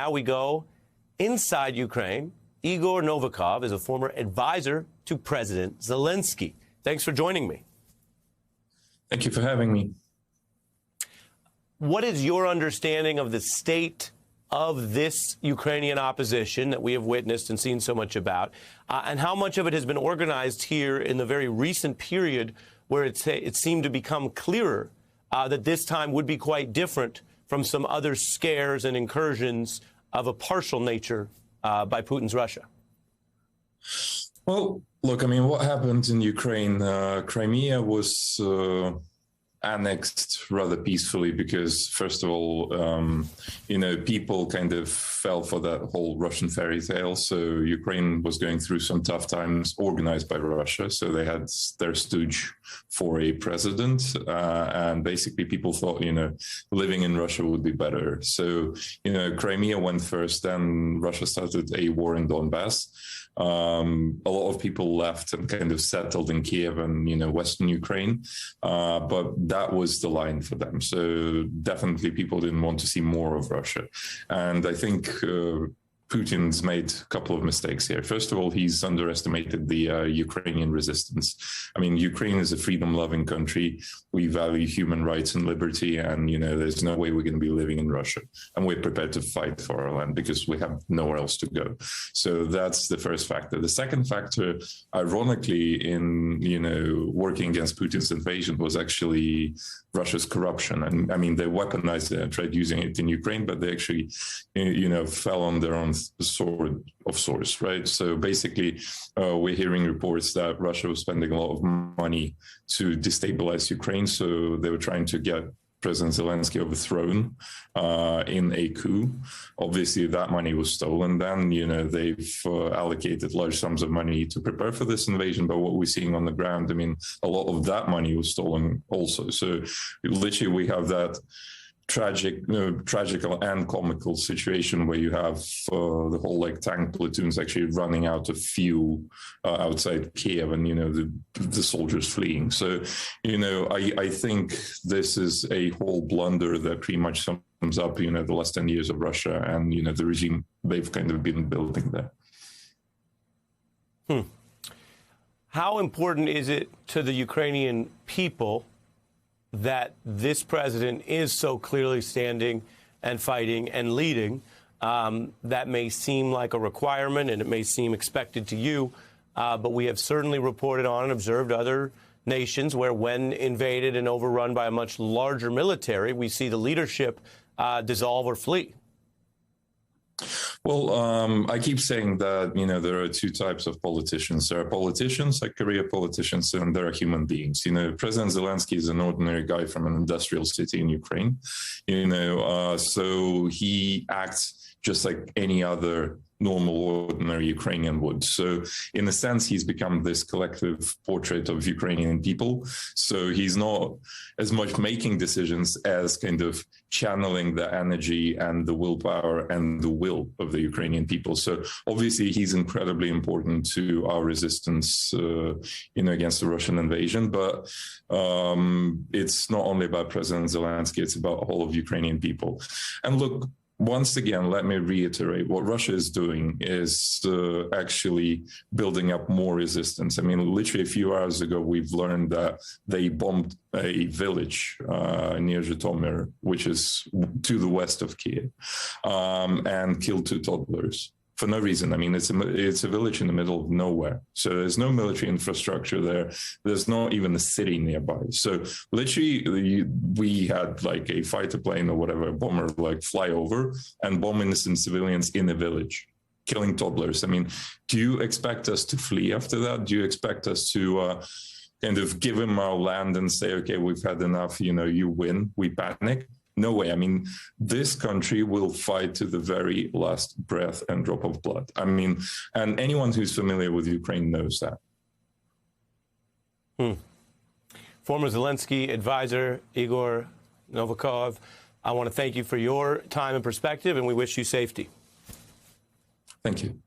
Now we go inside Ukraine. Igor Novikov is a former advisor to President Zelenskyy. Thanks for joining me. Thank you for having me. What is your understanding of the state of this Ukrainian opposition that we have witnessed and seen so much about, and how much of it has been organized here in the very recent period where it seemed to become clearer that this time would be quite different from some other scares and incursions of a partial nature by Putin's Russia? Well, look, I mean, what happened in Ukraine, Crimea was annexed rather peacefully because, first of all, people kind of fell for that whole Russian fairy tale. So Ukraine was going through some tough times organized by Russia. So they had their stooge for a president. And basically people thought, living in Russia would be better. So, Crimea went first, then Russia started a war in Donbass. A lot of people left and kind of settled in Kiev and, Western Ukraine. But that was the line for them. So definitely people didn't want to see more of Russia. And I think Putin's made a couple of mistakes here. First of all, he's underestimated the Ukrainian resistance. I mean, Ukraine is a freedom-loving country. We value human rights and liberty, and, there's no way we're going to be living in Russia. And we're prepared to fight for our land because we have nowhere else to go. So that's the first factor. The second factor, ironically, in, working against Putin's invasion was actually Russia's corruption. And I mean, they weaponized it and tried using it in Ukraine, but they actually, fell on their own sword of sorts, right? So basically, we're hearing reports that Russia was spending a lot of money to destabilize Ukraine. So they were trying to get President Zelenskyy overthrown in a coup. Obviously, that money was stolen. Then, they've allocated large sums of money to prepare for this invasion. But what we're seeing on the ground, I mean, a lot of that money was stolen also. So literally, we have that tragical and comical situation where you have the whole tank platoons actually running out of fuel outside Kiev, and the soldiers fleeing. So I think this is a whole blunder that pretty much sums up the last 10 years of Russia and the regime they've kind of been building there. How important is it to the Ukrainian people that this president is so clearly standing and fighting and leading? That may seem like a requirement and it may seem expected to you, but we have certainly reported on and observed other nations where, when invaded and overrun by a much larger military, we see the leadership dissolve or flee. Well, I keep saying that, there are two types of politicians. There are politicians, like career politicians, and there are human beings. President Zelenskyy is an ordinary guy from an industrial city in Ukraine, so he acts just like any other normal, ordinary Ukrainian would. So in a sense, he's become this collective portrait of Ukrainian people. So he's not as much making decisions as kind of channeling the energy and the willpower and the will of the Ukrainian people. So obviously, he's incredibly important to our resistance, against the Russian invasion. But it's not only about President Zelenskyy, it's about all of Ukrainian people. And look, once again, let me reiterate, what Russia is doing is actually building up more resistance. I mean, literally a few hours ago, we've learned that they bombed a village near Zhytomyr, which is to the west of Kiev, and killed 2 toddlers. For no reason. I mean, it's a village in the middle of nowhere. So there's no military infrastructure there. There's not even a city nearby. So literally, we had a fighter plane or whatever, a bomber, fly over and bomb innocent civilians in a village, killing toddlers. I mean, do you expect us to flee after that? Do you expect us to kind of give him our land and say, okay, we've had enough, you win, we panic? No way. I mean, this country will fight to the very last breath and drop of blood. I mean, and anyone who's familiar with Ukraine knows that. Former Zelenskyy advisor Igor Novikov, I want to thank you for your time and perspective, and we wish you safety. Thank you.